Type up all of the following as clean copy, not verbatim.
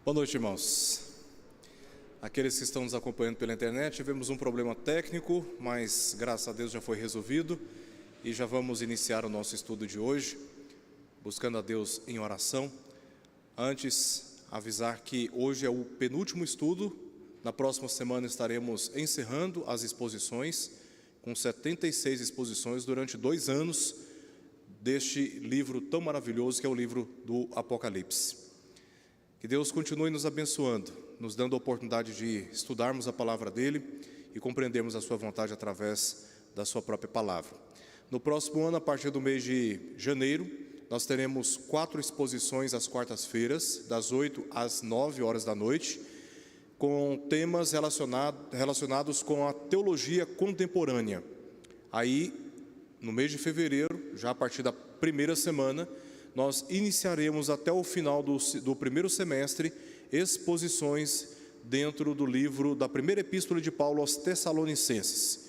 Boa noite, irmãos. Aqueles que estão nos acompanhando pela internet, tivemos um problema técnico, mas graças a Deus já foi resolvido e já vamos iniciar o nosso estudo de hoje, buscando a Deus em oração. Antes, avisar que hoje é o penúltimo estudo, na próxima semana estaremos encerrando as exposições, com 76 exposições durante 2 anos, deste livro tão maravilhoso que é o livro do Apocalipse. Que Deus continue nos abençoando, nos dando a oportunidade de estudarmos a palavra dEle e compreendermos a sua vontade através da sua própria palavra. No próximo ano, a partir do mês de janeiro, nós teremos 4 exposições às quartas-feiras, das 8 às 9 horas da noite, com temas relacionados com a teologia contemporânea. Aí, no mês de fevereiro, já a partir da primeira semana, nós iniciaremos até o final do primeiro semestre exposições dentro do livro da primeira epístola de Paulo aos Tessalonicenses.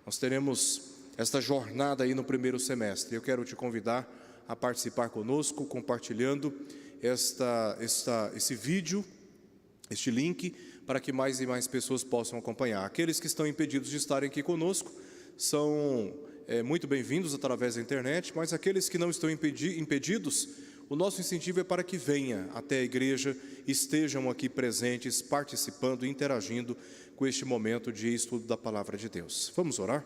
Nós teremos esta jornada aí no primeiro semestre. Eu quero te convidar a participar conosco, compartilhando esse vídeo, este link, para que mais e mais pessoas possam acompanhar. Aqueles que estão impedidos de estarem aqui conosco são muito bem-vindos através da internet, mas aqueles que não estão impedidos, o nosso incentivo é para que venha até a igreja, estejam aqui presentes, participando, interagindo com este momento de estudo da Palavra de Deus. Vamos orar?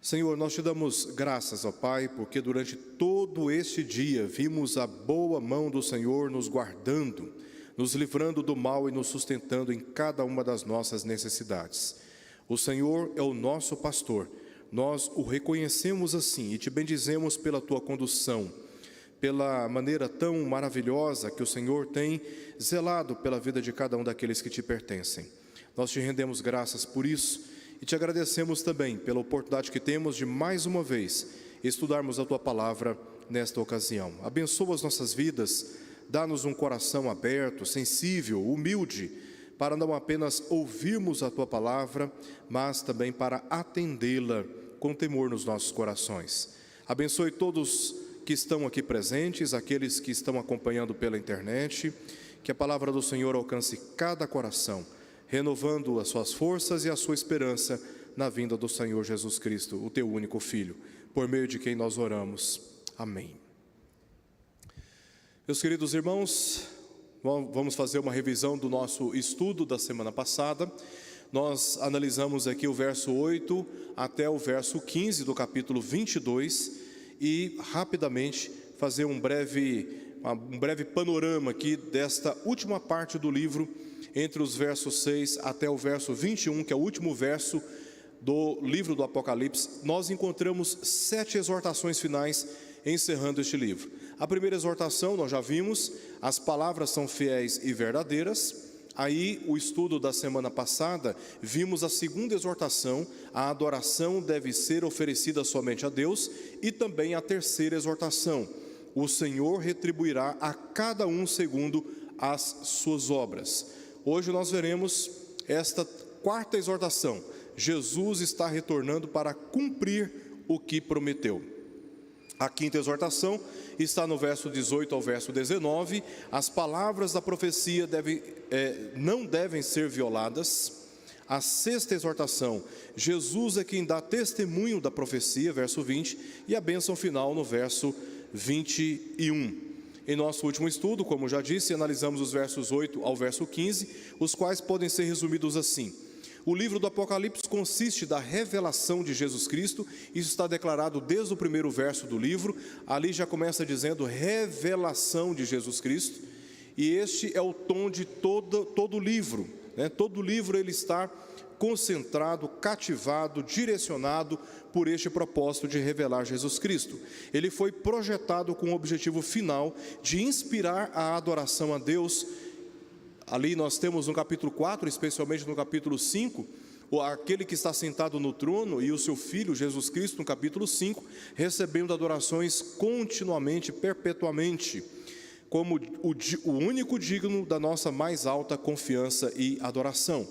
Senhor, nós te damos graças, ó Pai, porque durante todo este dia vimos a boa mão do Senhor nos guardando, nos livrando do mal e nos sustentando em cada uma das nossas necessidades. O Senhor é o nosso pastor, nós o reconhecemos assim e te bendizemos pela tua condução, pela maneira tão maravilhosa que o Senhor tem zelado pela vida de cada um daqueles que te pertencem. Nós te rendemos graças por isso e te agradecemos também pela oportunidade que temos de mais uma vez estudarmos a tua palavra nesta ocasião. Abençoa as nossas vidas, dá-nos um coração aberto, sensível, humilde, para não apenas ouvirmos a tua palavra, mas também para atendê-la com temor nos nossos corações. Abençoe todos que estão aqui presentes, aqueles que estão acompanhando pela internet, que a palavra do Senhor alcance cada coração, renovando as suas forças e a sua esperança na vinda do Senhor Jesus Cristo, o teu único Filho, por meio de quem nós oramos. Amém. Meus queridos irmãos, vamos fazer uma revisão do nosso estudo da semana passada. Nós analisamos aqui o verso 8 até o verso 15 do capítulo 22 e rapidamente fazer um breve panorama aqui desta última parte do livro, entre os versos 6 até o verso 21, que é o último verso do livro do Apocalipse. Nós encontramos 7 exortações finais encerrando este livro. A primeira exortação, nós já vimos, as palavras são fiéis e verdadeiras. Aí, o estudo da semana passada, vimos a segunda exortação, a adoração deve ser oferecida somente a Deus, e também a terceira exortação, o Senhor retribuirá a cada um segundo as suas obras. Hoje nós veremos esta quarta exortação, Jesus está retornando para cumprir o que prometeu. A quinta exortação está no verso 18 ao verso 19, as palavras da profecia não devem ser violadas. A sexta exortação, Jesus é quem dá testemunho da profecia, verso 20, e a bênção final no verso 21. Em nosso último estudo, como já disse, analisamos os versos 8 ao verso 15, os quais podem ser resumidos assim. O livro do Apocalipse consiste da revelação de Jesus Cristo, isso está declarado desde o primeiro verso do livro, ali já começa dizendo revelação de Jesus Cristo, e este é o tom de todo o livro, né? Todo o livro ele está concentrado, cativado, direcionado por este propósito de revelar Jesus Cristo. Ele foi projetado com o objetivo final de inspirar a adoração a Deus. Ali nós temos no capítulo 4, especialmente no capítulo 5, aquele que está sentado no trono e o seu Filho, Jesus Cristo, no capítulo 5, recebendo adorações continuamente, perpetuamente, como o único digno da nossa mais alta confiança e adoração.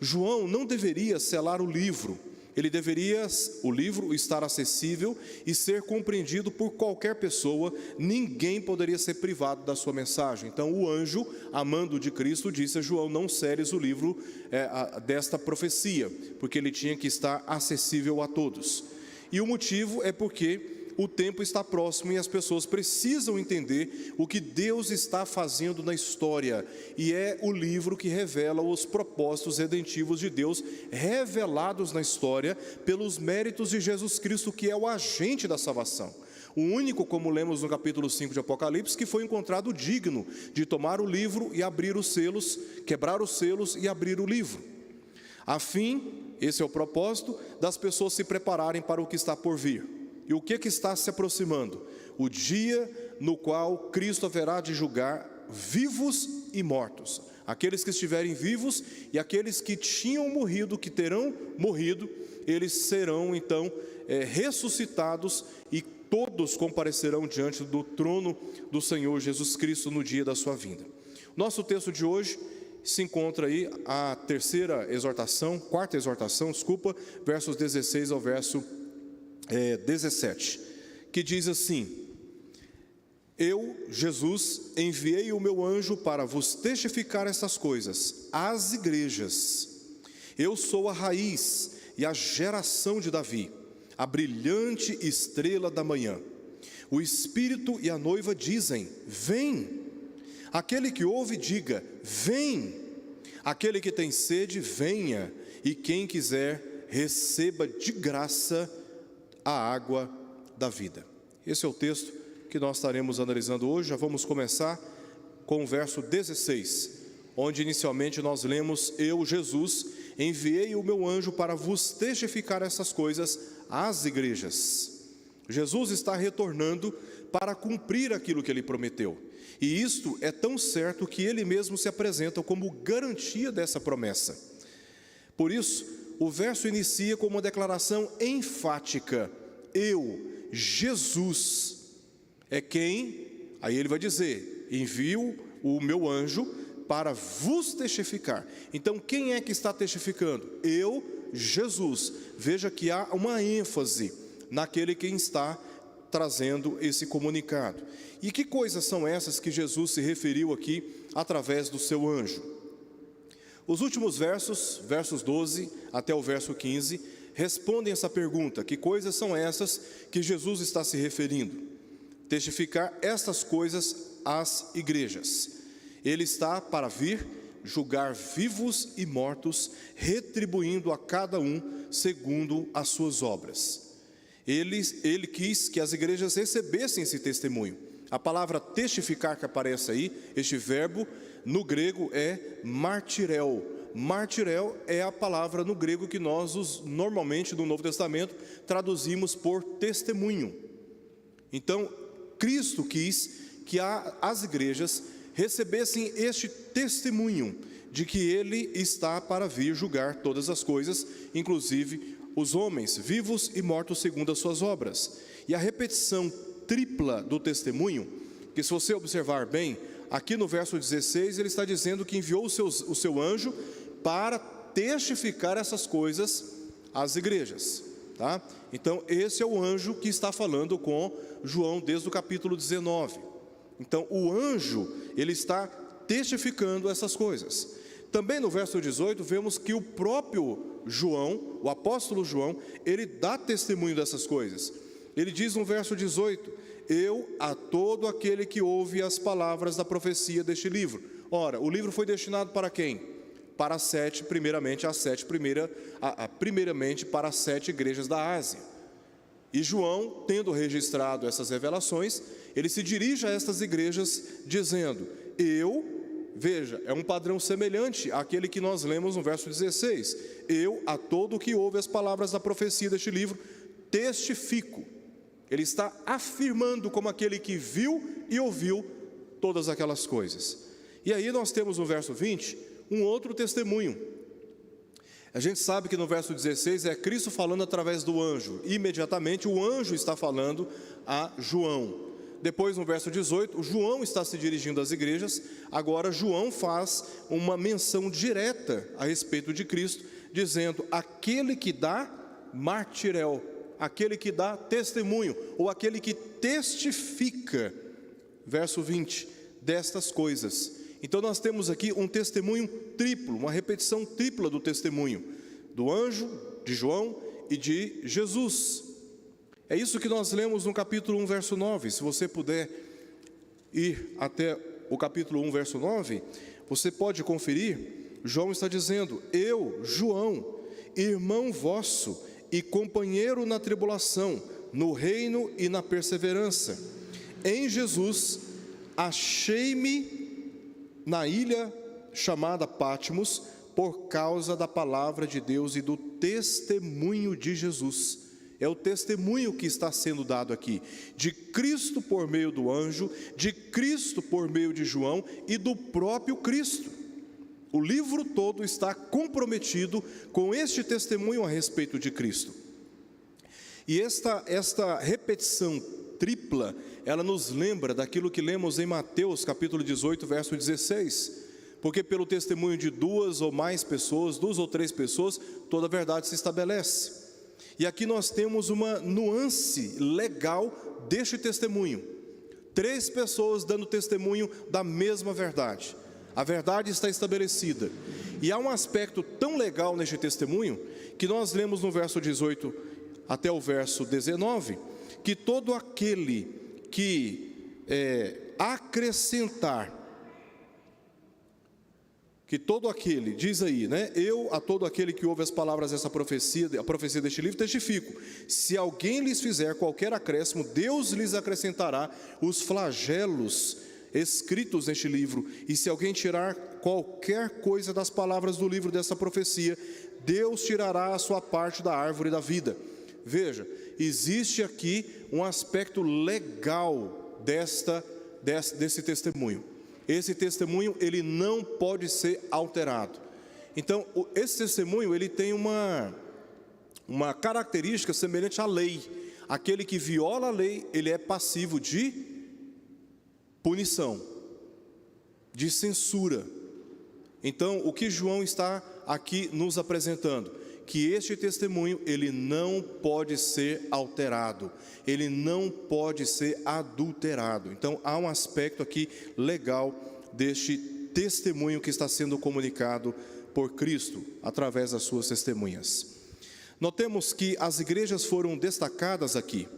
João não deveria selar o livro, Ele deveria, o livro, estar acessível e ser compreendido por qualquer pessoa. Ninguém poderia ser privado da sua mensagem. Então o anjo, amando de Cristo, disse a João: não seles o livro desta profecia, porque ele tinha que estar acessível a todos. E o motivo é porque o tempo está próximo e as pessoas precisam entender o que Deus está fazendo na história. E é o livro que revela os propósitos redentivos de Deus, revelados na história pelos méritos de Jesus Cristo, que é o agente da salvação. O único, como lemos no capítulo 5 de Apocalipse, que foi encontrado digno de tomar o livro e abrir os selos, quebrar os selos e abrir o livro. A fim, esse é o propósito, das pessoas se prepararem para o que está por vir. E o que está se aproximando? O dia no qual Cristo haverá de julgar vivos e mortos. Aqueles que estiverem vivos e aqueles que tinham morrido, que terão morrido, eles serão então ressuscitados e todos comparecerão diante do trono do Senhor Jesus Cristo no dia da sua vinda. Nosso texto de hoje se encontra aí a quarta exortação, versos 16 ao verso 17, que diz assim: eu, Jesus, enviei o meu anjo para vos testificar estas coisas às igrejas. Eu sou a raiz e a geração de Davi, a brilhante estrela da manhã. O Espírito e a noiva dizem: vem. Aquele que ouve, diga: vem. Aquele que tem sede, venha. E quem quiser, receba de graça a água da vida. Esse é o texto que nós estaremos analisando hoje. Já vamos começar com o verso 16, onde inicialmente nós lemos: eu, Jesus, enviei o meu anjo para vos testificar essas coisas às igrejas. Jesus está retornando para cumprir aquilo que ele prometeu. E isto é tão certo que ele mesmo se apresenta como garantia dessa promessa. Por isso, o verso inicia com uma declaração enfática: eu, Jesus, é quem, aí ele vai dizer: envio o meu anjo para vos testificar. Então quem é que está testificando? Eu, Jesus. Veja que há uma ênfase naquele quem está trazendo esse comunicado. E que coisas são essas que Jesus se referiu aqui através do seu anjo? Os últimos versos 12 até o verso 15, respondem essa pergunta: que coisas são essas que Jesus está se referindo? Testificar estas coisas às igrejas. Ele está para vir julgar vivos e mortos, retribuindo a cada um segundo as suas obras. Ele quis que as igrejas recebessem esse testemunho. A palavra testificar que aparece aí, este verbo no grego é martirel. Martirel é a palavra no grego que nós normalmente no Novo Testamento traduzimos por testemunho. Então Cristo quis que as igrejas recebessem este testemunho de que ele está para vir julgar todas as coisas, inclusive os homens, vivos e mortos segundo as suas obras. E a repetição tripla do testemunho, que se você observar bem, aqui no verso 16 ele está dizendo que enviou o seu anjo para testificar essas coisas às igrejas, tá? Então esse é o anjo que está falando com João desde o capítulo 19. Então o anjo, ele está testificando essas coisas. Também no verso 18 vemos que o próprio João, o apóstolo João, ele dá testemunho dessas coisas. Ele diz no verso 18: eu a todo aquele que ouve as palavras da profecia deste livro. Ora, o livro foi destinado para quem? Para primeiramente para as 7 igrejas da Ásia. E João, tendo registrado essas revelações, ele se dirige a estas igrejas dizendo: veja, é um padrão semelhante àquele que nós lemos no verso 16. Eu a todo que ouve as palavras da profecia deste livro testifico. Ele está afirmando como aquele que viu e ouviu todas aquelas coisas. E aí nós temos no verso 20 um outro testemunho. A gente sabe que no verso 16 é Cristo falando através do anjo. Imediatamente o anjo está falando a João. Depois no verso 18, João está se dirigindo às igrejas. Agora João faz uma menção direta a respeito de Cristo, dizendo: aquele que dá martirel, aquele que dá testemunho, ou aquele que testifica, verso 20, destas coisas. Então nós temos aqui um testemunho triplo, uma repetição tripla do testemunho, do anjo, de João e de Jesus. É isso que nós lemos no capítulo 1, verso 9, se você puder ir até o capítulo 1, verso 9, você pode conferir. João está dizendo: eu, João, irmão vosso e companheiro na tribulação, no reino e na perseverança, em Jesus, achei-me na ilha chamada Patmos, por causa da palavra de Deus e do testemunho de Jesus. É o testemunho que está sendo dado aqui, de Cristo por meio do anjo, de Cristo por meio de João e do próprio Cristo. O livro todo está comprometido com este testemunho a respeito de Cristo. E esta repetição tripla, ela nos lembra daquilo que lemos em Mateus capítulo 18, verso 16. Porque pelo testemunho de duas ou três pessoas, toda a verdade se estabelece. E aqui nós temos uma nuance legal deste testemunho. 3 pessoas dando testemunho da mesma verdade. A verdade está estabelecida. E há um aspecto tão legal neste testemunho, que nós lemos no verso 18 até o verso 19, que todo aquele que diz aí, né? Eu, a todo aquele que ouve as palavras dessa profecia, a profecia deste livro, testifico: se alguém lhes fizer qualquer acréscimo, Deus lhes acrescentará os flagelos escritos neste livro. E se alguém tirar qualquer coisa das palavras do livro dessa profecia, Deus tirará a sua parte da árvore da vida. Veja, existe aqui um aspecto legal desse testemunho. Esse testemunho, ele não pode ser alterado. Então, esse testemunho, ele tem uma característica semelhante à lei. Aquele que viola a lei, ele é passivo de punição, de censura. Então, o que João está aqui nos apresentando? Que este testemunho, ele não pode ser alterado, ele não pode ser adulterado. Então há um aspecto aqui legal deste testemunho que está sendo comunicado por Cristo através das suas testemunhas. Notemos que as igrejas foram destacadas aqui.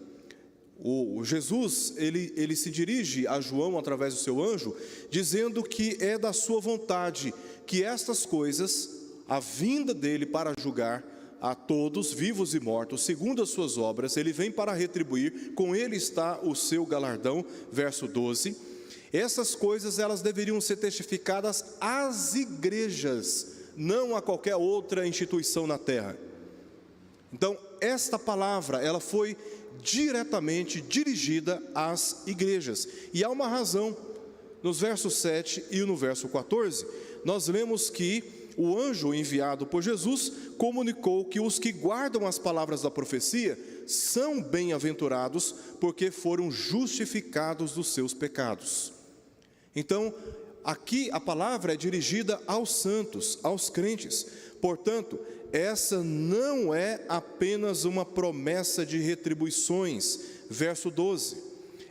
O Jesus, ele se dirige a João através do seu anjo, dizendo que é da sua vontade que estas coisas, a vinda dele para julgar a todos, vivos e mortos, segundo as suas obras, ele vem para retribuir, com ele está o seu galardão, verso 12. Essas coisas, elas deveriam ser testificadas às igrejas, não a qualquer outra instituição na terra. Então, esta palavra, ela foi diretamente dirigida às igrejas, e há uma razão. Nos versos 7 e no verso 14, nós lemos que o anjo enviado por Jesus comunicou que os que guardam as palavras da profecia são bem-aventurados, porque foram justificados dos seus pecados. Então, aqui a palavra é dirigida aos santos, aos crentes. Portanto, essa não é apenas uma promessa de retribuições. Verso 12: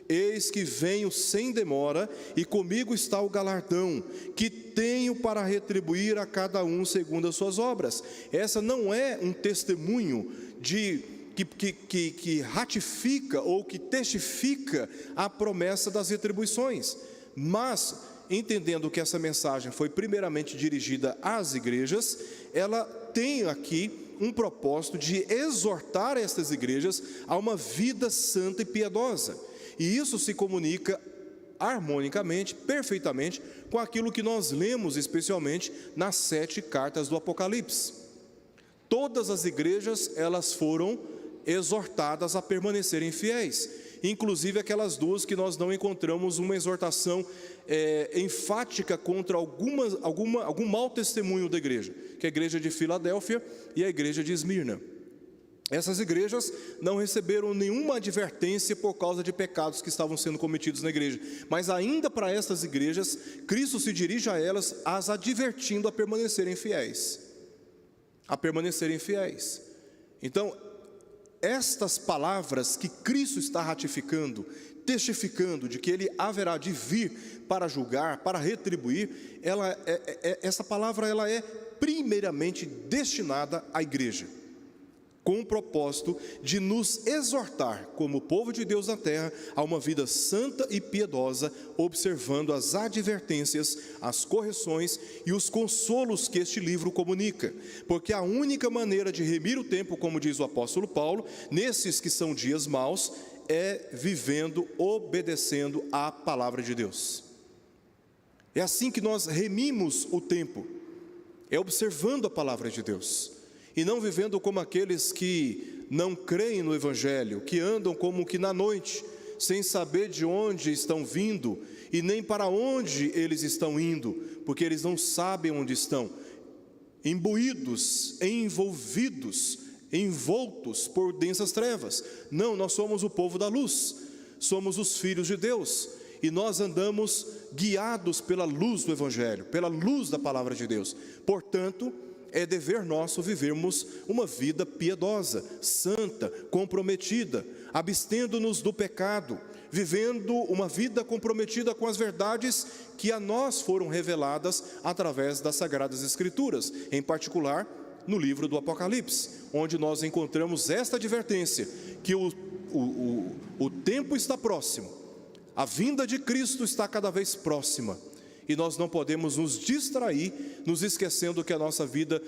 eis que venho sem demora, e comigo está o galardão, que tenho para retribuir a cada um segundo as suas obras. Essa não é um testemunho que ratifica ou que testifica a promessa das retribuições, mas, entendendo que essa mensagem foi primeiramente dirigida às igrejas, ela tem aqui um propósito de exortar estas igrejas a uma vida santa e piedosa. E isso se comunica harmonicamente, perfeitamente, com aquilo que nós lemos, especialmente nas 7 cartas do Apocalipse. Todas as igrejas, elas foram exortadas a permanecerem fiéis, inclusive aquelas 2 que nós não encontramos uma exortação enfática contra algum mau testemunho da igreja, que é a igreja de Filadélfia e a igreja de Esmirna. Essas igrejas não receberam nenhuma advertência por causa de pecados que estavam sendo cometidos na igreja, mas ainda para estas igrejas, Cristo se dirige a elas, as advertindo a permanecerem fiéis. Então, estas palavras que Cristo está ratificando, testificando de que Ele haverá de vir para julgar, para retribuir, essa palavra ela é primeiramente destinada à igreja, com o propósito de nos exortar, como povo de Deus na terra, a uma vida santa e piedosa, observando as advertências, as correções e os consolos que este livro comunica, porque a única maneira de remir o tempo, como diz o apóstolo Paulo, nesses que são dias maus, é vivendo, obedecendo à palavra de Deus. É assim que nós remimos o tempo, é observando a palavra de Deus, e não vivendo como aqueles que não creem no Evangelho, que andam como que na noite, sem saber de onde estão vindo, e nem para onde eles estão indo, porque eles não sabem onde estão, imbuídos, envolvidos, envoltos por densas trevas. Não, nós somos o povo da luz, somos os filhos de Deus, e nós andamos guiados pela luz do Evangelho, pela luz da palavra de Deus. Portanto, é dever nosso vivermos uma vida piedosa, santa, comprometida, abstendo-nos do pecado, vivendo uma vida comprometida com as verdades que a nós foram reveladas através das Sagradas Escrituras, em particular no livro do Apocalipse, onde nós encontramos esta advertência, que o tempo está próximo, a vinda de Cristo está cada vez próxima, e nós não podemos nos distrair, nos esquecendo que a nossa vida,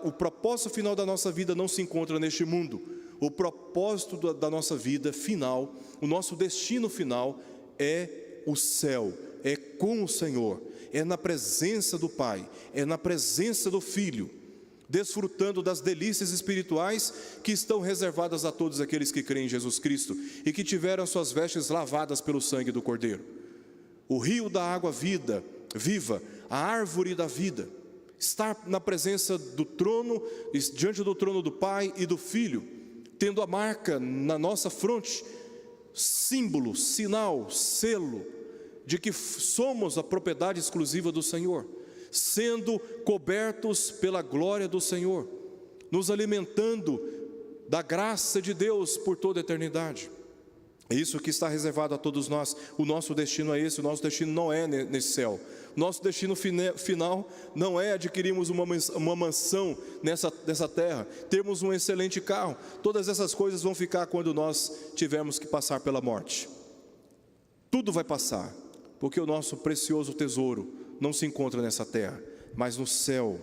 o propósito final da nossa vida não se encontra neste mundo. O propósito da nossa vida final, o nosso destino final é o céu, é com o Senhor, é na presença do Pai, é na presença do Filho, desfrutando das delícias espirituais que estão reservadas a todos aqueles que creem em Jesus Cristo e que tiveram suas vestes lavadas pelo sangue do Cordeiro. O rio da água viva, a árvore da vida, estar na presença do trono, diante do trono do Pai e do Filho, tendo a marca na nossa fronte, símbolo, sinal, selo, de que somos a propriedade exclusiva do Senhor, sendo cobertos pela glória do Senhor, nos alimentando da graça de Deus por toda a eternidade. É isso que está reservado a todos nós. O nosso destino é esse, o nosso destino não é nesse céu. Nosso destino final não é adquirirmos uma mansão nessa terra, termos um excelente carro. Todas essas coisas vão ficar quando nós tivermos que passar pela morte. Tudo vai passar, porque o nosso precioso tesouro não se encontra nessa terra, mas no céu.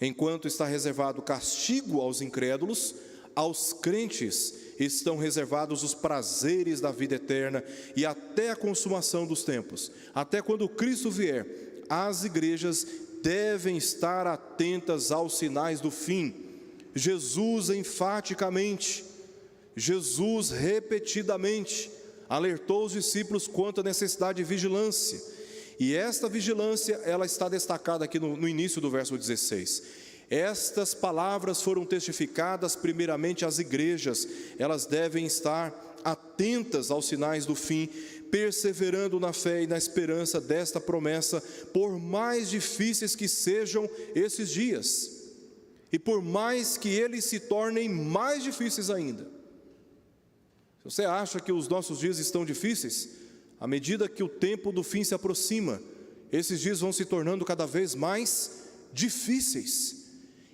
Enquanto está reservado castigo aos incrédulos, aos crentes estão reservados os prazeres da vida eterna, e até a consumação dos tempos, até quando Cristo vier, as igrejas devem estar atentas aos sinais do fim. Jesus enfaticamente, Jesus repetidamente alertou os discípulos quanto à necessidade de vigilância, e esta vigilância ela está destacada aqui no início do verso 16. Estas palavras foram testificadas primeiramente às igrejas, elas devem estar atentas aos sinais do fim, perseverando na fé e na esperança desta promessa, por mais difíceis que sejam esses dias, e por mais que eles se tornem mais difíceis ainda. Se você acha que os nossos dias estão difíceis, à medida que o tempo do fim se aproxima, esses dias vão se tornando cada vez mais difíceis,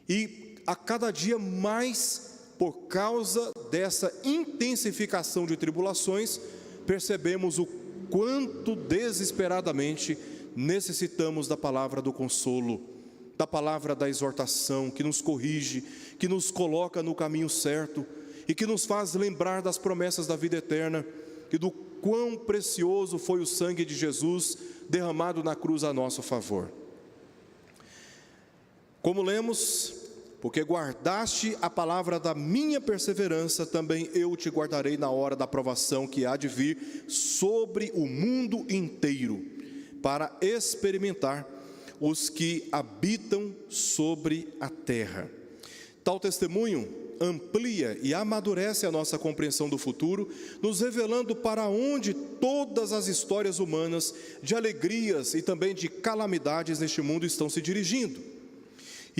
e a cada dia mais, por causa dessa intensificação de tribulações, percebemos o quanto desesperadamente necessitamos da palavra do consolo, da palavra da exortação, que nos corrige, que nos coloca no caminho certo, e que nos faz lembrar das promessas da vida eterna, e do quão precioso foi o sangue de Jesus derramado na cruz a nosso favor. Como lemos, porque guardaste a palavra da minha perseverança, também eu te guardarei na hora da provação que há de vir sobre o mundo inteiro, para experimentar os que habitam sobre a terra. Tal testemunho amplia e amadurece a nossa compreensão do futuro, nos revelando para onde todas as histórias humanas, de alegrias e também de calamidades neste mundo estão se dirigindo.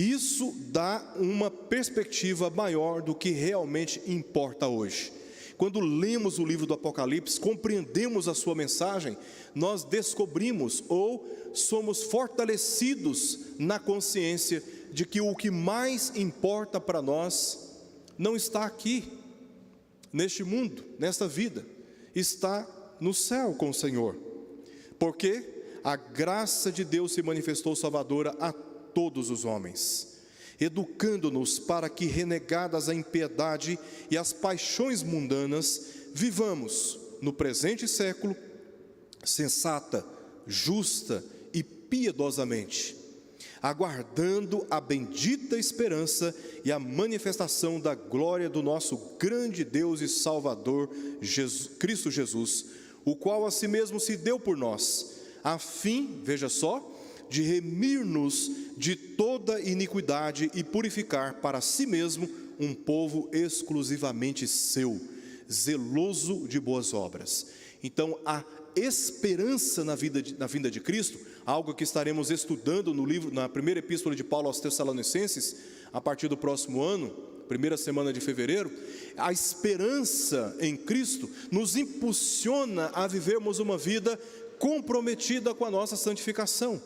Isso dá uma perspectiva maior do que realmente importa hoje. Quando lemos o livro do Apocalipse, compreendemos a sua mensagem, nós descobrimos ou somos fortalecidos na consciência de que o que mais importa para nós não está aqui, neste mundo, nesta vida, está no céu com o Senhor. Porque a graça de Deus se manifestou salvadora a todos os homens, educando-nos para que, renegadas a impiedade e as paixões mundanas, vivamos no presente século sensata, justa e piedosamente, aguardando a bendita esperança e a manifestação da glória do nosso grande Deus e Salvador, Cristo Jesus, o qual a si mesmo se deu por nós, a fim, veja só, de remir-nos de toda iniquidade e purificar para si mesmo um povo exclusivamente seu, zeloso de boas obras. Então, a esperança na vinda de Cristo, algo que estaremos estudando no livro, na primeira epístola de Paulo aos Tessalonicenses, a partir do próximo ano, primeira semana de fevereiro. A esperança em Cristo nos impulsiona a vivermos uma vida comprometida com a nossa santificação.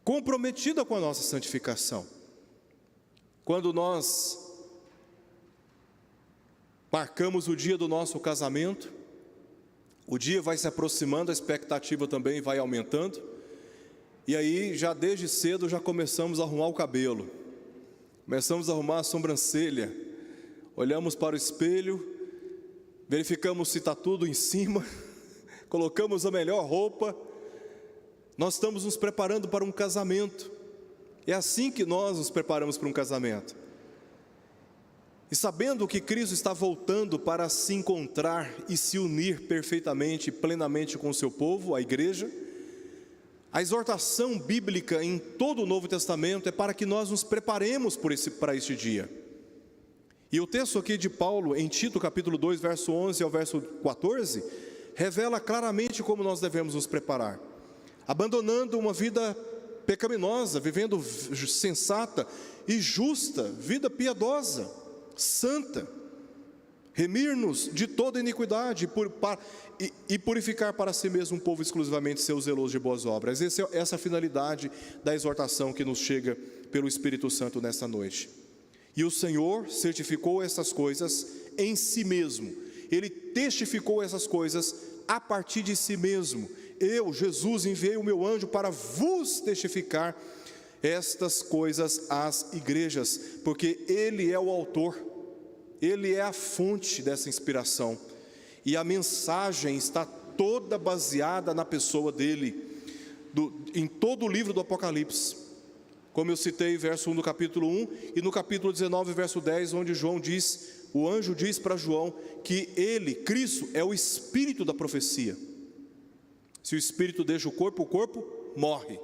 Comprometida com a nossa santificação. Quando nós marcamos o dia do nosso casamento, o dia vai se aproximando, a expectativa também vai aumentando, e aí já desde cedo já começamos a arrumar o cabelo, começamos a arrumar a sobrancelha, olhamos para o espelho, verificamos se está tudo em cima, colocamos a melhor roupa. Nós estamos nos preparando para um casamento. É assim que nós nos preparamos para um casamento. E sabendo que Cristo está voltando para se encontrar e se unir perfeitamente e plenamente com o seu povo, a igreja, a exortação bíblica em todo o Novo Testamento é para que nós nos preparemos para este dia. E o texto aqui de Paulo, em Tito capítulo 2, verso 11 ao verso 14, revela claramente como nós devemos nos preparar. Abandonando uma vida pecaminosa, vivendo sensata e justa, vida piedosa, santa, remir-nos de toda iniquidade e purificar para si mesmo um povo exclusivamente seu, zeloso de boas obras. Essa é a finalidade da exortação que nos chega pelo Espírito Santo nesta noite. E o Senhor certificou essas coisas em si mesmo, Ele testificou essas coisas a partir de si mesmo. Eu, Jesus, enviei o meu anjo para vos testificar estas coisas às igrejas, porque Ele é o autor, Ele é a fonte dessa inspiração, e a mensagem está toda baseada na pessoa dEle, em todo o livro do Apocalipse, como eu citei, verso 1 do capítulo 1, e no capítulo 19, verso 10, onde o anjo diz para João, que Ele, Cristo, é o Espírito da profecia. Se o Espírito deixa o corpo morre.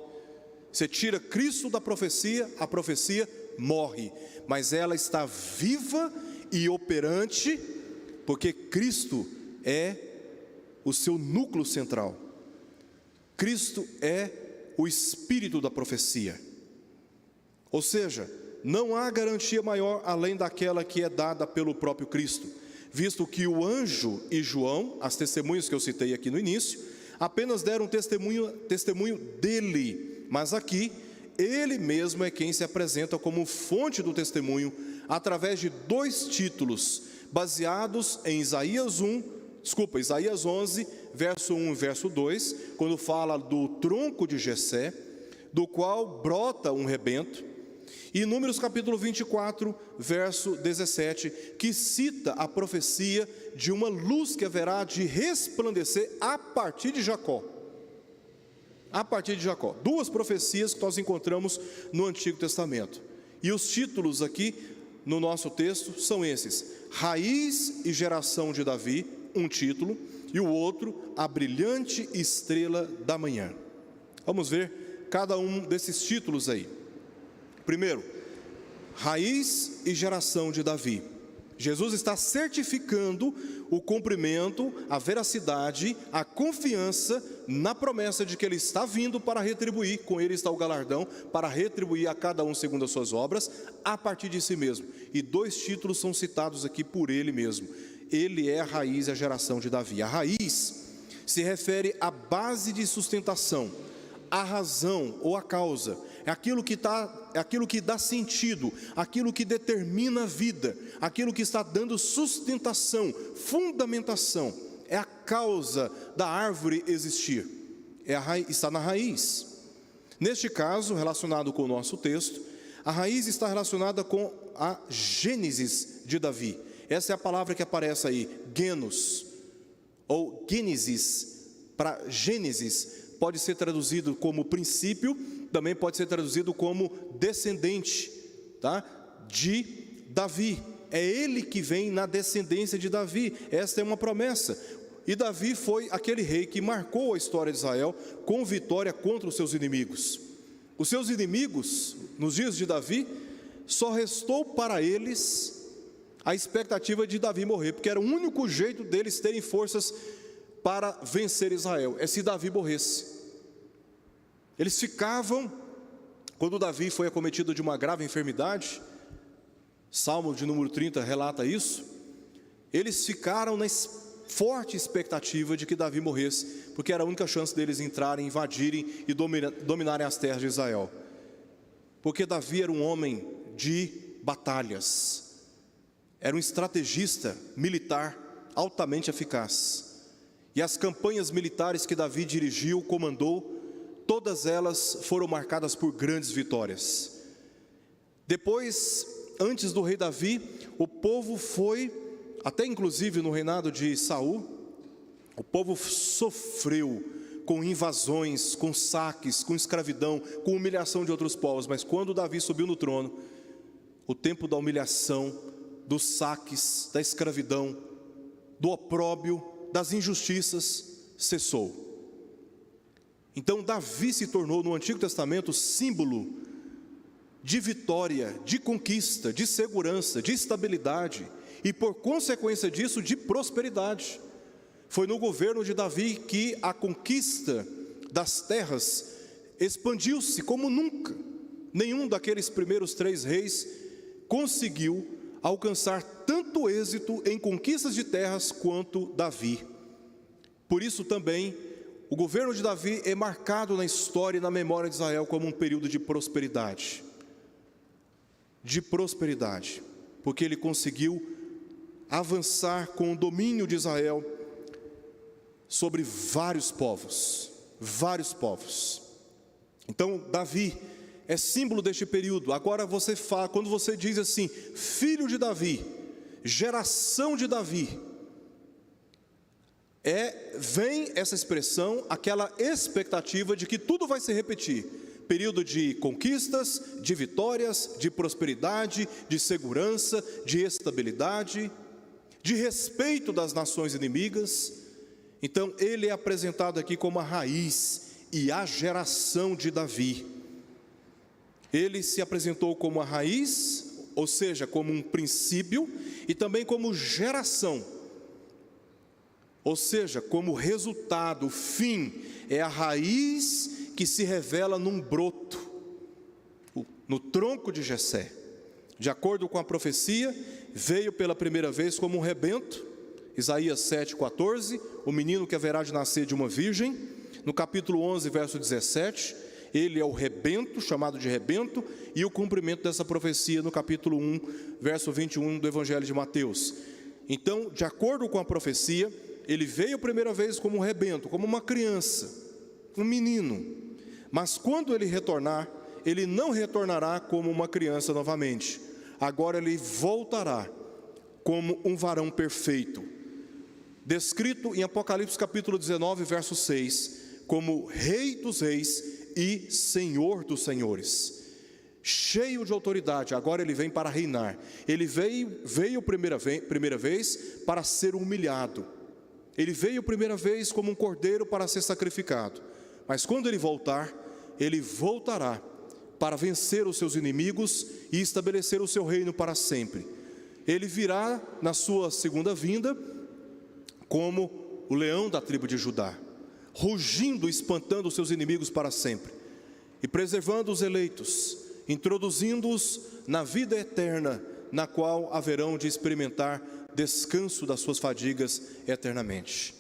Você tira Cristo da profecia, a profecia morre. Mas ela está viva e operante, porque Cristo é o seu núcleo central. Cristo é o Espírito da profecia. Ou seja, não há garantia maior além daquela que é dada pelo próprio Cristo, visto que o anjo e João, as testemunhas que eu citei aqui no início, apenas deram testemunho dele, mas aqui, ele mesmo é quem se apresenta como fonte do testemunho, através de 2 títulos, baseados em Isaías 11, verso 1 e verso 2, quando fala do tronco de Jessé, do qual brota um rebento, e Números capítulo 24, verso 17, que cita a profecia de uma luz que haverá de resplandecer a partir de Jacó. A partir de Jacó. 2 profecias que nós encontramos no Antigo Testamento. E os títulos aqui no nosso texto são esses: Raiz e geração de Davi, um título, e o outro, a brilhante estrela da manhã. Vamos ver cada um desses títulos aí. Primeiro, raiz e geração de Davi. Jesus está certificando o cumprimento, a veracidade, a confiança na promessa de que Ele está vindo para retribuir, com Ele está o galardão, para retribuir a cada um segundo as suas obras, a partir de si mesmo. E 2 títulos são citados aqui por Ele mesmo. Ele é a raiz e a geração de Davi. A raiz se refere à base de sustentação, a razão ou a causa, é aquilo que dá sentido, aquilo que determina a vida, aquilo que está dando sustentação, fundamentação, é a causa da árvore existir, está na raiz. Neste caso, relacionado com o nosso texto, a raiz está relacionada com a gênesis de Davi. Essa é a palavra que aparece aí, genos, ou gênesis, para Gênesis, pode ser traduzido como princípio, também pode ser traduzido como descendente, tá? De Davi. É ele que vem na descendência de Davi. Esta é uma promessa. E Davi foi aquele rei que marcou a história de Israel com vitória contra os seus inimigos. Os seus inimigos, nos dias de Davi, só restou para eles a expectativa de Davi morrer, porque era o único jeito deles terem forças para vencer Israel, é se Davi morresse. Eles ficavam, quando Davi foi acometido de uma grave enfermidade, Salmo de número 30 relata isso, eles ficaram na forte expectativa de que Davi morresse, porque era a única chance deles entrarem, invadirem e dominarem as terras de Israel. Porque Davi era um homem de batalhas, era um estrategista militar altamente eficaz. E as campanhas militares que Davi dirigiu, comandou, todas elas foram marcadas por grandes vitórias. Depois, antes do rei Davi, o povo foi, até inclusive no reinado de Saul, o povo sofreu com invasões, com saques, com escravidão, com humilhação de outros povos. Mas quando Davi subiu no trono, o tempo da humilhação, dos saques, da escravidão, do opróbrio, das injustiças, cessou. Então Davi se tornou no Antigo Testamento símbolo de vitória, de conquista, de segurança, de estabilidade e, por consequência disso, de prosperidade. Foi no governo de Davi que a conquista das terras expandiu-se como nunca. Nenhum daqueles primeiros 3 reis conseguiu alcançar tanto êxito em conquistas de terras quanto Davi. Por isso também, o governo de Davi é marcado na história e na memória de Israel como um período de prosperidade. De prosperidade, porque ele conseguiu avançar com o domínio de Israel sobre vários povos. Então, Davi é símbolo deste período. Agora você fala, quando você diz assim, filho de Davi, geração de Davi, vem essa expressão, aquela expectativa de que tudo vai se repetir. Período de conquistas, de vitórias, de prosperidade, de segurança, de estabilidade, de respeito das nações inimigas. Então ele é apresentado aqui como a raiz e a geração de Davi. Ele se apresentou como a raiz, ou seja, como um princípio, e também como geração, ou seja, como resultado, fim, é a raiz que se revela num broto, no tronco de Jessé. De acordo com a profecia, veio pela primeira vez como um rebento, Isaías 7,14, o menino que haverá de nascer de uma virgem. No capítulo 11, verso 17, ele é o rebento, chamado de rebento, e o cumprimento dessa profecia no capítulo 1, verso 21 do Evangelho de Mateus. Então, de acordo com a profecia, ele veio a primeira vez como um rebento, como uma criança, um menino. Mas quando ele retornar, ele não retornará como uma criança novamente. Agora ele voltará como um varão perfeito, descrito em Apocalipse capítulo 19, verso 6, como Rei dos Reis e Senhor dos Senhores, cheio de autoridade. Agora ele vem para reinar. Ele veio primeira vez para ser humilhado. Ele veio primeira vez como um cordeiro para ser sacrificado. Mas quando ele voltar, ele voltará para vencer os seus inimigos e estabelecer o seu reino para sempre. Ele virá na sua segunda vinda como o leão da tribo de Judá, rugindo, espantando os seus inimigos para sempre, e preservando os eleitos, introduzindo-os na vida eterna, na qual haverão de experimentar descanso das suas fadigas eternamente.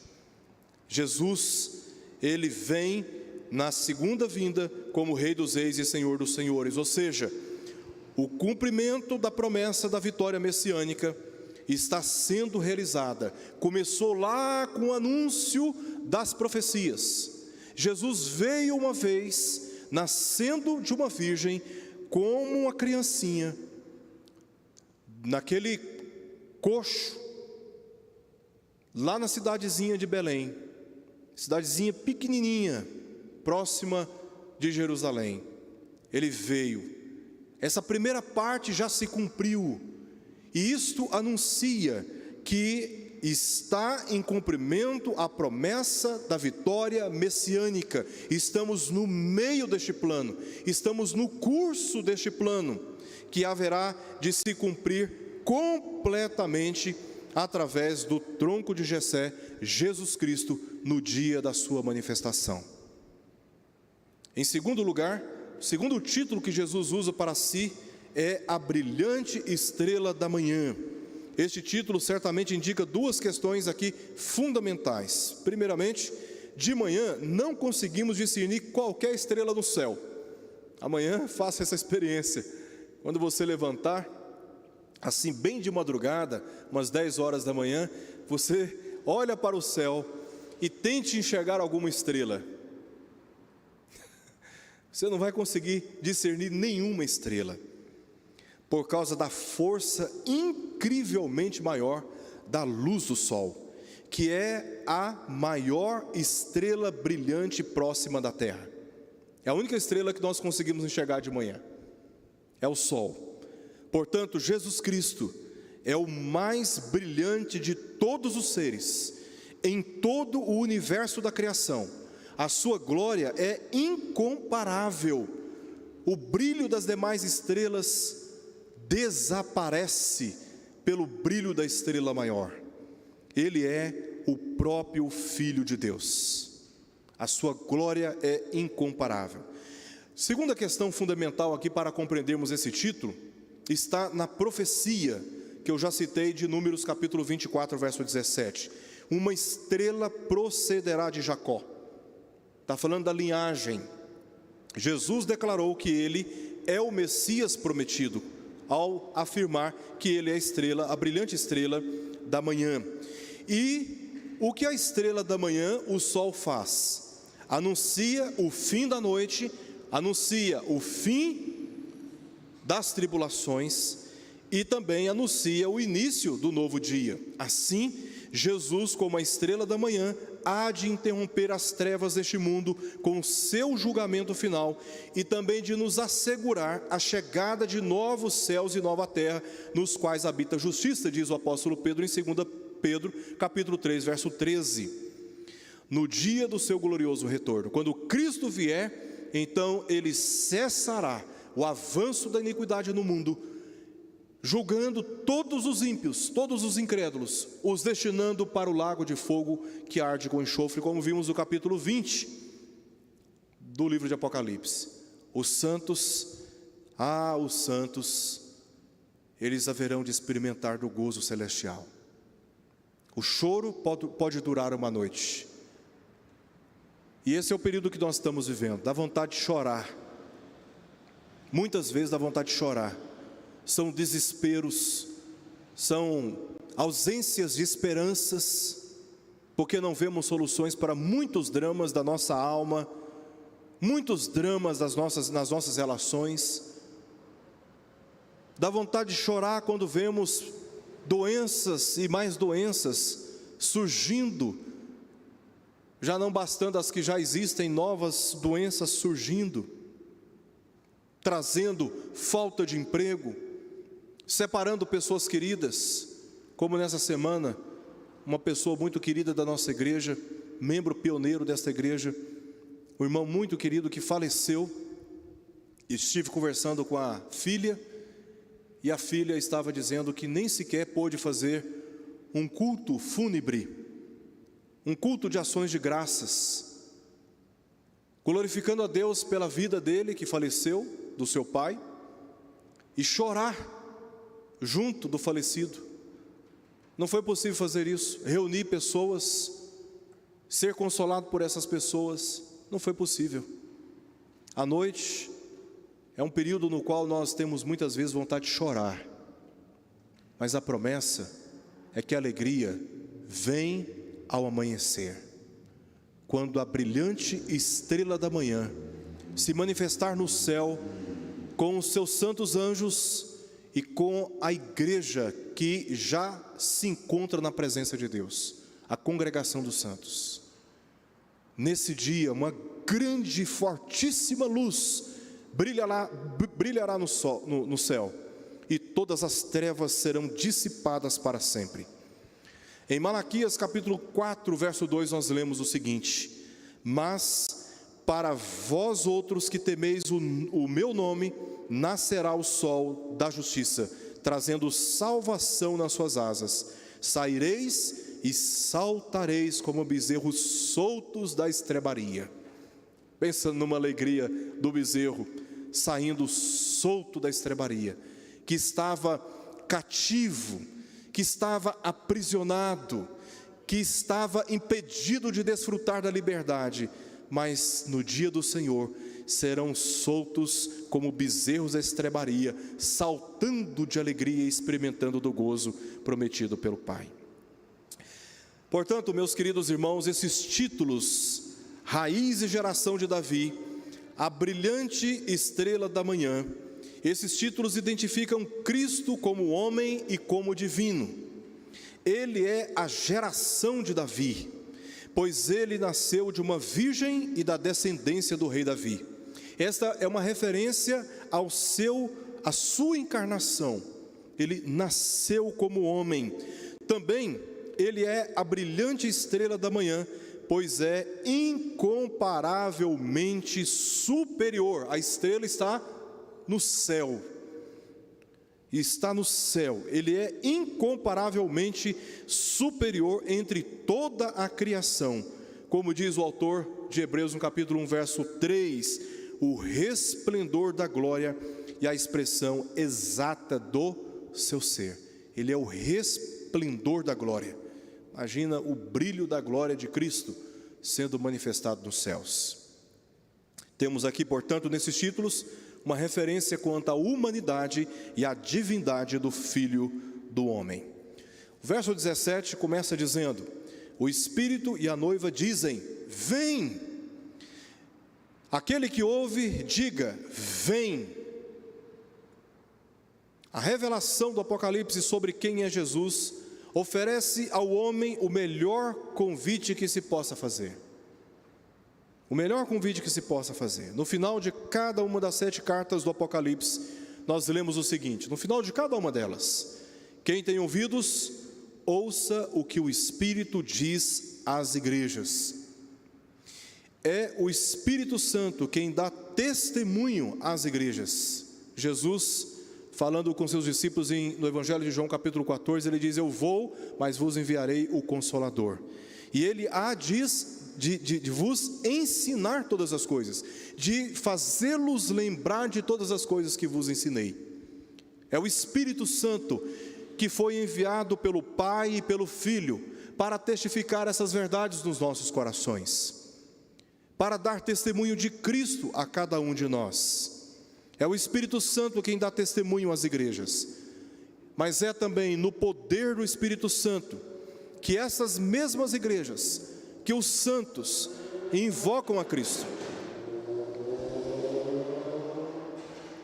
Jesus, ele vem na segunda vinda como Rei dos Reis e Senhor dos Senhores, ou seja, o cumprimento da promessa da vitória messiânica está sendo realizada. Começou lá com o anúncio das profecias. Jesus veio uma vez, nascendo de uma virgem, como uma criancinha, naquele coxo, lá na cidadezinha de Belém, cidadezinha pequenininha, próxima de Jerusalém. Ele veio. Essa primeira parte já se cumpriu, e isto anuncia que está em cumprimento a promessa da vitória messiânica. Estamos no meio deste plano, estamos no curso deste plano, que haverá de se cumprir completamente através do tronco de Jessé, Jesus Cristo, no dia da sua manifestação. Em segundo lugar, o segundo título que Jesus usa para si é a brilhante estrela da manhã. Este título certamente indica duas questões aqui fundamentais. Primeiramente, de manhã não conseguimos discernir qualquer estrela no céu. Amanhã faça essa experiência. Quando você levantar, assim bem de madrugada, umas 10 horas da manhã, você olha para o céu e tente enxergar alguma estrela. Você não vai conseguir discernir nenhuma estrela, por causa da força incrivelmente maior da luz do sol, que é a maior estrela brilhante próxima da Terra. É a única estrela que nós conseguimos enxergar de manhã, é o sol. Portanto, Jesus Cristo é o mais brilhante de todos os seres, em todo o universo da criação. A sua glória é incomparável. O brilho das demais estrelas desaparece pelo brilho da estrela maior. Ele é o próprio Filho de Deus. A sua glória é incomparável. Segunda questão fundamental aqui para compreendermos esse título está na profecia que eu já citei de Números capítulo 24, verso 17. Uma estrela procederá de Jacó. Está falando da linhagem. Jesus declarou que ele é o Messias prometido, ao afirmar que ele é a estrela, a brilhante estrela da manhã. E o que a estrela da manhã, o sol, faz? Anuncia o fim da noite, anuncia o fim das tribulações e também anuncia o início do novo dia. Assim, Jesus, como a estrela da manhã, há de interromper as trevas deste mundo com o seu julgamento final e também de nos assegurar a chegada de novos céus e nova terra, nos quais habita a justiça, diz o apóstolo Pedro em 2 Pedro, capítulo 3, verso 13. No dia do seu glorioso retorno, quando Cristo vier, então ele cessará o avanço da iniquidade no mundo, julgando todos os ímpios, todos os incrédulos, os destinando para o lago de fogo que arde com enxofre, como vimos no capítulo 20 do livro de Apocalipse. Os santos, eles haverão de experimentar do gozo celestial. O choro pode durar uma noite, e esse é o período que nós estamos vivendo. Dá vontade de chorar, muitas vezes dá vontade de chorar. São desesperos, são ausências de esperanças, porque não vemos soluções para muitos dramas da nossa alma, muitos dramas nas nossas relações. Dá vontade de chorar quando vemos doenças e mais doenças surgindo, já não bastando as que já existem, novas doenças surgindo, trazendo falta de emprego, separando pessoas queridas, como nessa semana, uma pessoa muito querida da nossa igreja, membro pioneiro desta igreja, um irmão muito querido que faleceu. Estive conversando com a filha, e a filha estava dizendo que nem sequer pôde fazer um culto fúnebre um culto de ações de graças, glorificando a Deus pela vida dele que faleceu, do seu pai, e chorar junto do falecido. Não foi possível fazer isso, reunir pessoas, ser consolado por essas pessoas, não foi possível. A noite é um período no qual nós temos muitas vezes vontade de chorar, mas a promessa é que a alegria vem ao amanhecer, quando a brilhante estrela da manhã se manifestar no céu com os seus santos anjos e com a igreja que já se encontra na presença de Deus, a congregação dos santos. Nesse dia, uma grande, fortíssima luz brilhará no céu, e todas as trevas serão dissipadas para sempre. Em Malaquias capítulo 4, verso 2, nós lemos o seguinte: mas para vós outros que temeis o meu nome, nascerá o sol da justiça, trazendo salvação nas suas asas. Saireis e saltareis como bezerros soltos da estrebaria. Pensa numa alegria do bezerro saindo solto da estrebaria, que estava cativo, que estava aprisionado, que estava impedido de desfrutar da liberdade, mas no dia do Senhor serão soltos como bezerros da estrebaria, saltando de alegria e experimentando do gozo prometido pelo Pai. Portanto, meus queridos irmãos, esses títulos, raiz e geração de Davi, a brilhante estrela da manhã, esses títulos identificam Cristo como homem e como divino. Ele é a geração de Davi, pois ele nasceu de uma virgem e da descendência do rei Davi. Esta é uma referência à sua encarnação. Ele nasceu como homem. Também ele é a brilhante estrela da manhã, pois é incomparavelmente superior. A estrela está no céu. Está no céu. Ele é incomparavelmente superior entre toda a criação. Como diz o autor de Hebreus no capítulo 1, verso 3, o resplendor da glória e a expressão exata do seu ser. Ele é o resplendor da glória. Imagina o brilho da glória de Cristo sendo manifestado nos céus. Temos aqui, portanto, nesses títulos, uma referência quanto à humanidade e à divindade do Filho do Homem. O verso 17 começa dizendo: o Espírito e a noiva dizem: vem. Aquele que ouve, diga: vem. A revelação do Apocalipse sobre quem é Jesus oferece ao homem o melhor convite que se possa fazer. O melhor convite que se possa fazer. No final de cada uma das 7 cartas do Apocalipse, nós lemos o seguinte, no final de cada uma delas: quem tem ouvidos, ouça o que o Espírito diz às igrejas. É o Espírito Santo quem dá testemunho às igrejas. Jesus, falando com seus discípulos no Evangelho de João capítulo 14, ele diz: eu vou, mas vos enviarei o Consolador. E ele diz de vos ensinar todas as coisas, de fazê-los lembrar de todas as coisas que vos ensinei. É o Espírito Santo que foi enviado pelo Pai e pelo Filho para testificar essas verdades nos nossos corações, para dar testemunho de Cristo a cada um de nós. É o Espírito Santo quem dá testemunho às igrejas, mas é também no poder do Espírito Santo que essas mesmas igrejas, que os santos invocam a Cristo,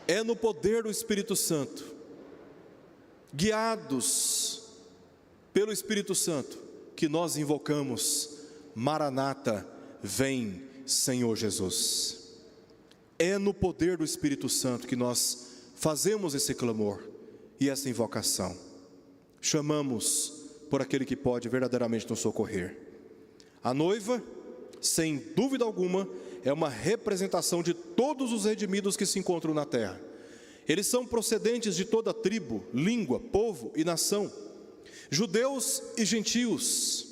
é no poder do Espírito Santo, guiados pelo Espírito Santo, que nós invocamos: Maranata, vem Senhor Jesus. É no poder do Espírito Santo que nós fazemos esse clamor e essa invocação. Chamamos por aquele que pode verdadeiramente nos socorrer. A noiva, sem dúvida alguma, é uma representação de todos os redimidos que se encontram na terra. Eles são procedentes de toda tribo, língua, povo e nação, judeus e gentios.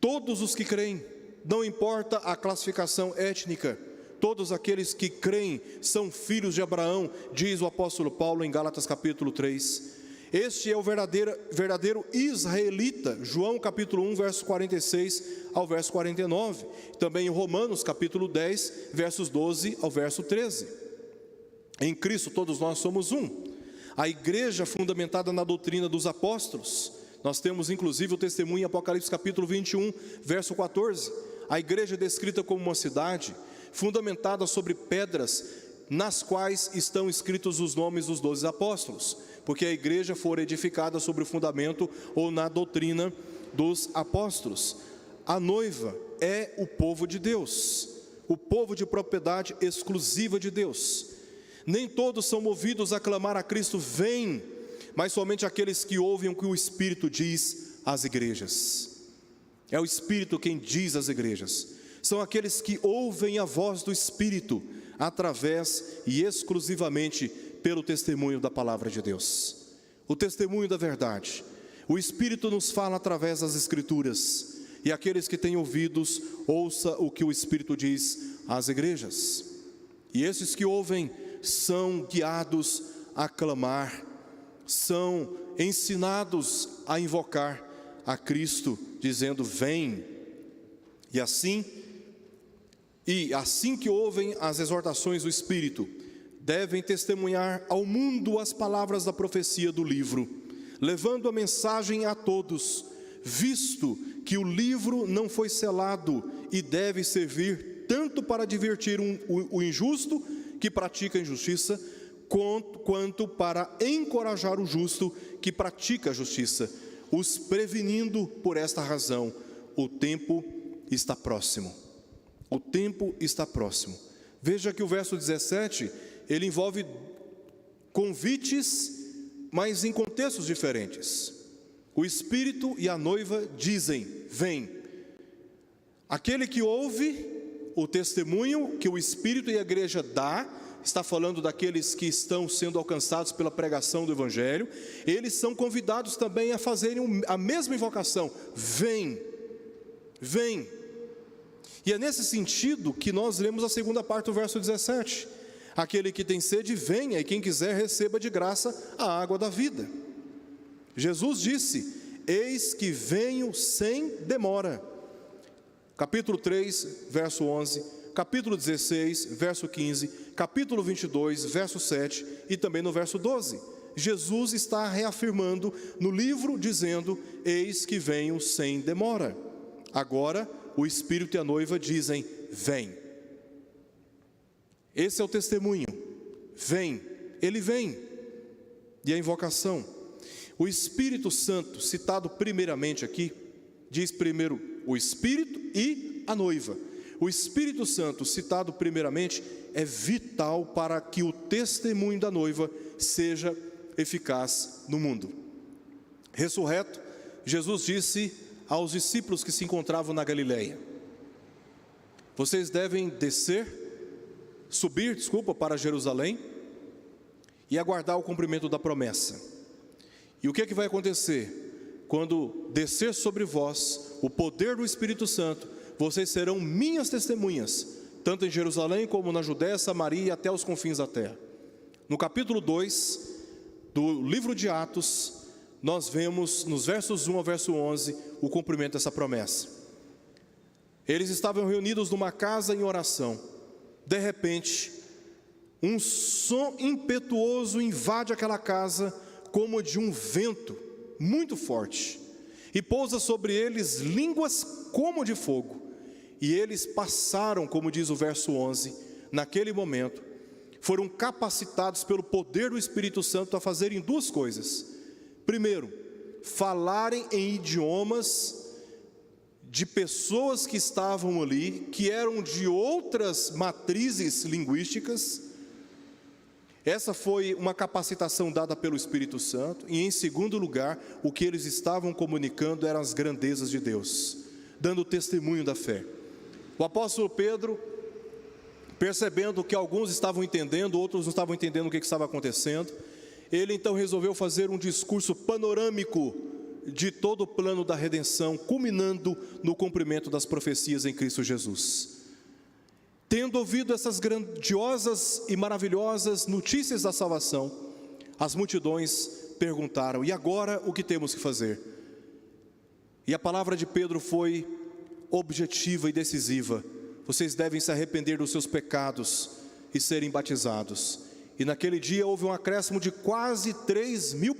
Todos os que creem, não importa a classificação étnica, todos aqueles que creem são filhos de Abraão, diz o apóstolo Paulo em Gálatas capítulo 3. Este é o verdadeiro israelita, João capítulo 1, verso 46 ao verso 49. Também em Romanos capítulo 10, versos 12 ao verso 13. Em Cristo todos nós somos um. A igreja fundamentada na doutrina dos apóstolos. Nós temos inclusive o testemunho em Apocalipse capítulo 21, verso 14. A igreja é descrita como uma cidade fundamentada sobre pedras, nas quais estão escritos os nomes dos 12 apóstolos, porque a igreja foi edificada sobre o fundamento ou na doutrina dos apóstolos. A noiva é o povo de Deus, o povo de propriedade exclusiva de Deus. Nem todos são movidos a clamar a Cristo, vem, mas somente aqueles que ouvem o que o Espírito diz às igrejas. É o Espírito quem diz às igrejas. São aqueles que ouvem a voz do Espírito, através e exclusivamente pelo testemunho da palavra de Deus. O testemunho da verdade. O Espírito nos fala através das Escrituras. E aqueles que têm ouvidos, ouça o que o Espírito diz às igrejas. E esses que ouvem são guiados a clamar, são ensinados a invocar a Cristo, dizendo, vem. E assim que ouvem as exortações do Espírito, devem testemunhar ao mundo as palavras da profecia do livro, levando a mensagem a todos, visto que o livro não foi selado e deve servir tanto para advertir o injusto que pratica a injustiça, quanto para encorajar o justo que pratica a justiça, os prevenindo por esta razão, o tempo está próximo. O tempo está próximo. Veja que o verso 17, ele envolve convites, mas em contextos diferentes. O Espírito e a noiva dizem, vem. Aquele que ouve o testemunho que o Espírito e a igreja dá, está falando daqueles que estão sendo alcançados pela pregação do Evangelho, eles são convidados também a fazerem a mesma invocação, vem, vem. E é nesse sentido que nós lemos a segunda parte do verso 17. Aquele que tem sede, venha, e quem quiser receba de graça a água da vida. Jesus disse, eis que venho sem demora. Capítulo 3, verso 11, capítulo 16, verso 15, capítulo 22, verso 7 e também no verso 12. Jesus está reafirmando no livro, dizendo, eis que venho sem demora. Agora, o Espírito e a noiva dizem, vem. Esse é o testemunho, vem, ele vem. E a invocação, o Espírito Santo, citado primeiramente aqui, diz primeiro o Espírito e a noiva. O Espírito Santo, citado primeiramente, é vital para que o testemunho da noiva seja eficaz no mundo. Ressurreto, Jesus disse aos discípulos que se encontravam na Galileia, vocês devem subir para Jerusalém e aguardar o cumprimento da promessa. E o que é que vai acontecer? Quando descer sobre vós o poder do Espírito Santo, vocês serão minhas testemunhas, tanto em Jerusalém como na Judéia, Samaria e até os confins da terra. No capítulo 2 do livro de Atos, nós vemos nos versos 1 ao verso 11 o cumprimento dessa promessa. Eles estavam reunidos numa casa em oração. De repente, um som impetuoso invade aquela casa como de um vento muito forte, e pousa sobre eles línguas como de fogo, e eles passaram, como diz o verso 11, naquele momento, foram capacitados pelo poder do Espírito Santo a fazerem duas coisas. Primeiro, falarem em idiomas de pessoas que estavam ali, que eram de outras matrizes linguísticas. Essa foi uma capacitação dada pelo Espírito Santo. E em segundo lugar, o que eles estavam comunicando eram as grandezas de Deus, dando testemunho da fé. O apóstolo Pedro, percebendo que alguns estavam entendendo, outros não estavam entendendo o que estava acontecendo, ele então resolveu fazer um discurso panorâmico de todo o plano da redenção, culminando no cumprimento das profecias em Cristo Jesus. Tendo ouvido essas grandiosas e maravilhosas notícias da salvação, as multidões perguntaram: e agora o que temos que fazer? E a palavra de Pedro foi objetiva e decisiva: vocês devem se arrepender dos seus pecados e serem batizados. E naquele dia houve um acréscimo de quase 3.000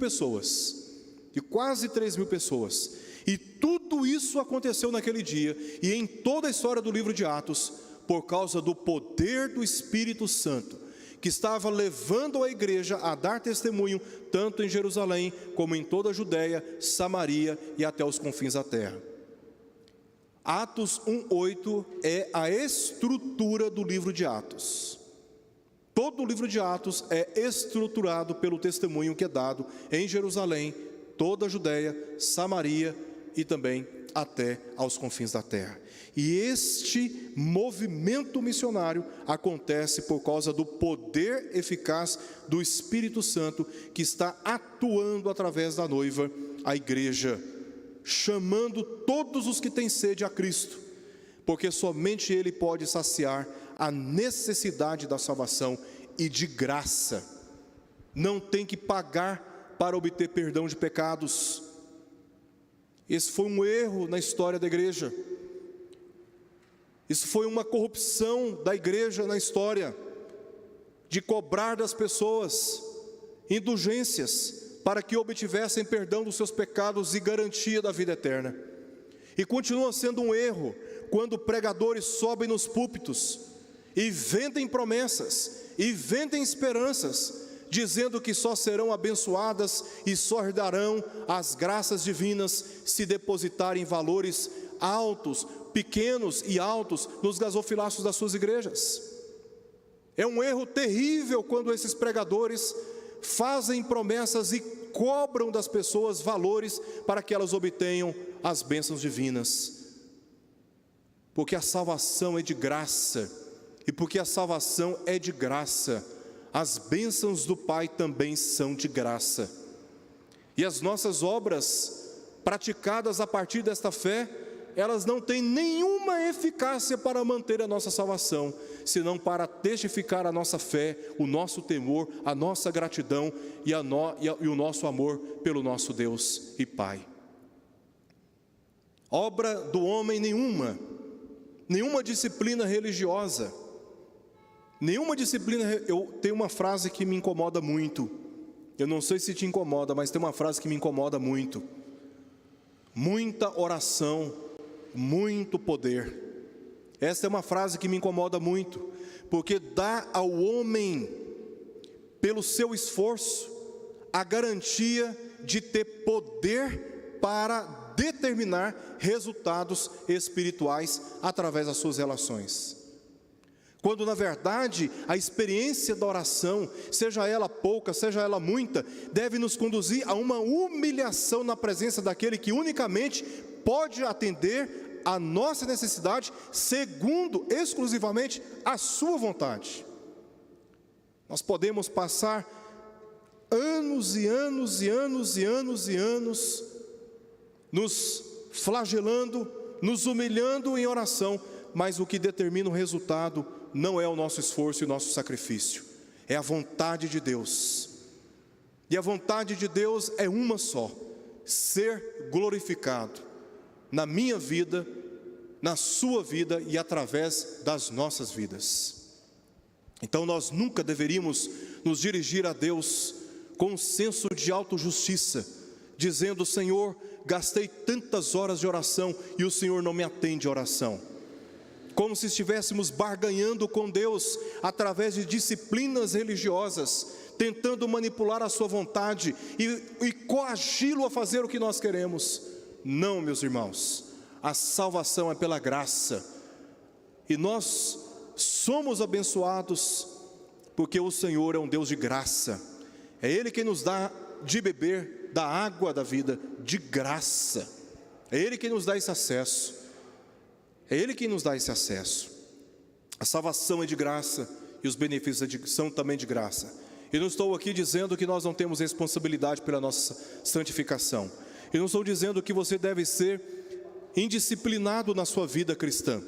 pessoas. E tudo isso aconteceu naquele dia e em toda a história do livro de Atos, por causa do poder do Espírito Santo, que estava levando a igreja a dar testemunho, tanto em Jerusalém, como em toda a Judéia, Samaria e até os confins da terra. Atos 1:8 é a estrutura do livro de Atos. Todo o livro de Atos é estruturado pelo testemunho que é dado em Jerusalém, toda a Judéia, Samaria e também até aos confins da terra. E este movimento missionário acontece por causa do poder eficaz do Espírito Santo, que está atuando através da noiva, a igreja, chamando todos os que têm sede a Cristo, porque somente Ele pode saciar a necessidade da salvação, e de graça. Não tem que pagar para obter perdão de pecados. Esse foi um erro na história da igreja. Isso foi uma corrupção da igreja na história, de cobrar das pessoas indulgências para que obtivessem perdão dos seus pecados e garantia da vida eterna. E continua sendo um erro quando pregadores sobem nos púlpitos e vendem promessas e vendem esperanças, dizendo que só serão abençoadas e só herdarão as graças divinas se depositarem valores altos, pequenos e altos nos gasofilácios das suas igrejas. É um erro terrível quando esses pregadores fazem promessas e cobram das pessoas valores para que elas obtenham as bênçãos divinas. Porque a salvação é de graça, e porque a salvação é de graça, as bênçãos do Pai também são de graça. E as nossas obras praticadas a partir desta fé, elas não têm nenhuma eficácia para manter a nossa salvação, senão para testificar a nossa fé, o nosso temor, a nossa gratidão e o nosso amor pelo nosso Deus e Pai. Obra do homem nenhuma disciplina religiosa, eu tenho uma frase que me incomoda muito, eu não sei se te incomoda, mas tem uma frase que me incomoda muito: muita oração, muito poder. Essa é uma frase que me incomoda muito, porque dá ao homem, pelo seu esforço, a garantia de ter poder para determinar resultados espirituais através das suas relações. Quando na verdade a experiência da oração, seja ela pouca, seja ela muita, deve nos conduzir a uma humilhação na presença daquele que unicamente pode atender a nossa necessidade, segundo exclusivamente a sua vontade. Nós podemos passar anos e anos e anos e anos e anos nos flagelando, nos humilhando em oração, mas o que determina o resultado não é o nosso esforço e o nosso sacrifício, é a vontade de Deus. E a vontade de Deus é uma só: ser glorificado na minha vida, na sua vida e através das nossas vidas. Então nós nunca deveríamos nos dirigir a Deus com um senso de autojustiça, dizendo: Senhor, gastei tantas horas de oração e o Senhor não me atende a oração. Como se estivéssemos barganhando com Deus através de disciplinas religiosas, tentando manipular a sua vontade e coagi-lo a fazer o que nós queremos. Não, meus irmãos, a salvação é pela graça, e nós somos abençoados porque o Senhor é um Deus de graça. É Ele quem nos dá de beber da água da vida, de graça. É Ele quem nos dá esse acesso. É Ele quem nos dá esse acesso. A salvação é de graça e os benefícios são também de graça. E não estou aqui dizendo que nós não temos responsabilidade pela nossa santificação. Eu não estou dizendo que você deve ser indisciplinado na sua vida cristã.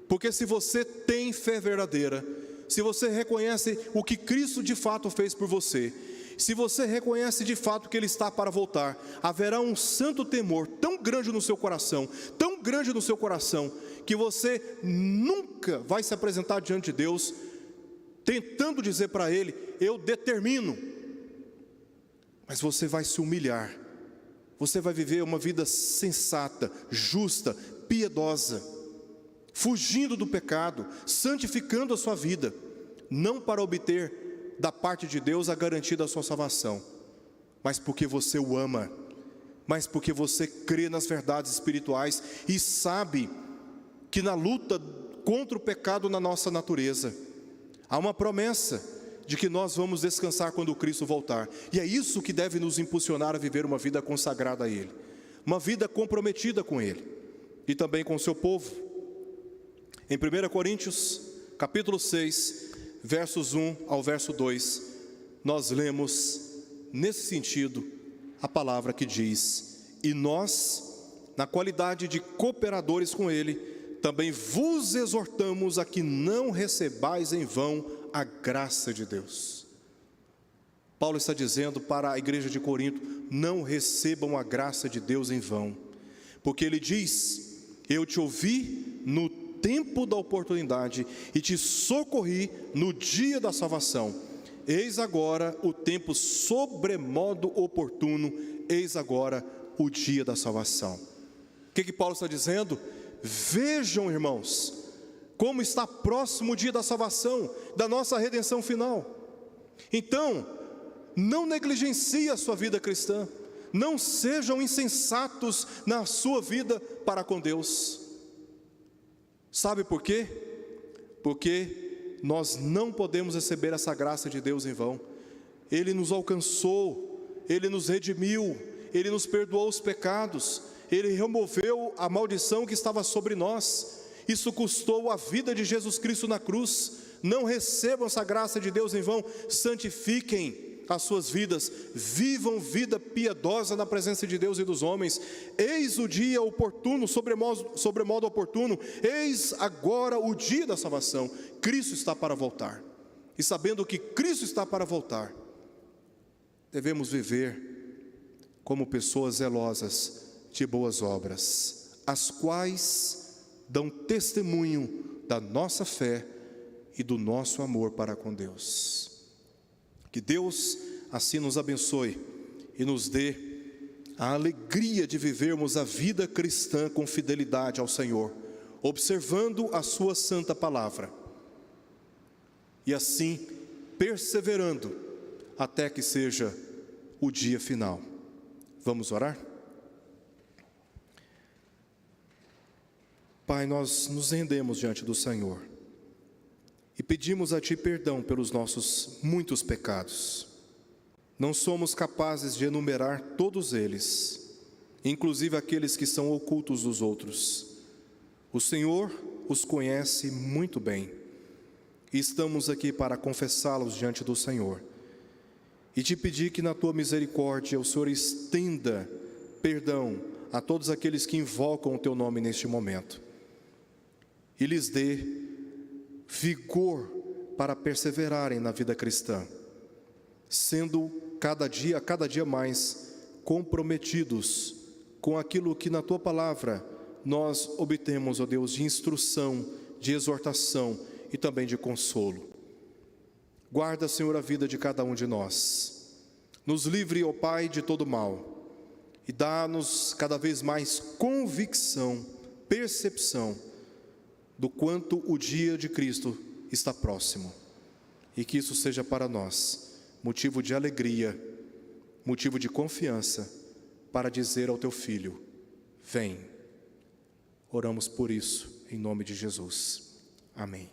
Porque se você tem fé verdadeira, se você reconhece o que Cristo de fato fez por você, se você reconhece de fato que Ele está para voltar, haverá um santo temor tão grande no seu coração, tão grande no seu coração, que você nunca vai se apresentar diante de Deus, tentando dizer para Ele, eu determino. Mas você vai se humilhar, você vai viver uma vida sensata, justa, piedosa, fugindo do pecado, santificando a sua vida, não para obter da parte de Deus a garantia da sua salvação, mas porque você o ama, mas porque você crê nas verdades espirituais e sabe que na luta contra o pecado na nossa natureza, há uma promessa de que nós vamos descansar quando Cristo voltar, e é isso que deve nos impulsionar a viver uma vida consagrada a Ele, uma vida comprometida com Ele, e também com o seu povo. Em 1 Coríntios, capítulo 6, versos 1 ao verso 2, nós lemos, nesse sentido, a palavra que diz, e nós, na qualidade de cooperadores com Ele, também vos exortamos a que não recebais em vão a graça de Deus. Paulo está dizendo para a igreja de Corinto, não recebam a graça de Deus em vão, porque ele diz, eu te ouvi no tempo da oportunidade e te socorri no dia da salvação. Eis agora o tempo sobremodo oportuno, eis agora o dia da salvação. O que Paulo está dizendo? Vejam, irmãos, como está próximo o dia da salvação, da nossa redenção final. Então, não negligencie a sua vida cristã, não sejam insensatos na sua vida para com Deus. Sabe por quê? Porque nós não podemos receber essa graça de Deus em vão. Ele nos alcançou, Ele nos redimiu, Ele nos perdoou os pecados, Ele removeu a maldição que estava sobre nós. Isso custou a vida de Jesus Cristo na cruz. Não recebam essa graça de Deus em vão, santifiquem as suas vidas, vivam vida piedosa na presença de Deus e dos homens. Eis o dia oportuno, sobremodo oportuno, eis agora o dia da salvação. Cristo está para voltar, e sabendo que Cristo está para voltar, devemos viver como pessoas zelosas de boas obras, as quais dão testemunho da nossa fé e do nosso amor para com Deus. Que Deus assim nos abençoe e nos dê a alegria de vivermos a vida cristã com fidelidade ao Senhor, observando a sua santa palavra, e assim perseverando até que seja o dia final. Vamos orar? Pai, nós nos rendemos diante do Senhor e pedimos a Ti perdão pelos nossos muitos pecados. Não somos capazes de enumerar todos eles, inclusive aqueles que são ocultos dos outros. O Senhor os conhece muito bem, e estamos aqui para confessá-los diante do Senhor, e Te pedir que na Tua misericórdia o Senhor estenda perdão a todos aqueles que invocam o Teu nome neste momento, e lhes dê vigor para perseverarem na vida cristã, sendo cada dia mais comprometidos com aquilo que na Tua palavra nós obtemos, ó Deus, de instrução, de exortação e também de consolo. Guarda, Senhor, a vida de cada um de nós, nos livre, ó Pai, de todo mal, e dá-nos cada vez mais convicção, percepção do quanto o dia de Cristo está próximo, e que isso seja para nós motivo de alegria, motivo de confiança, para dizer ao Teu Filho, vem. Oramos por isso, em nome de Jesus. Amém.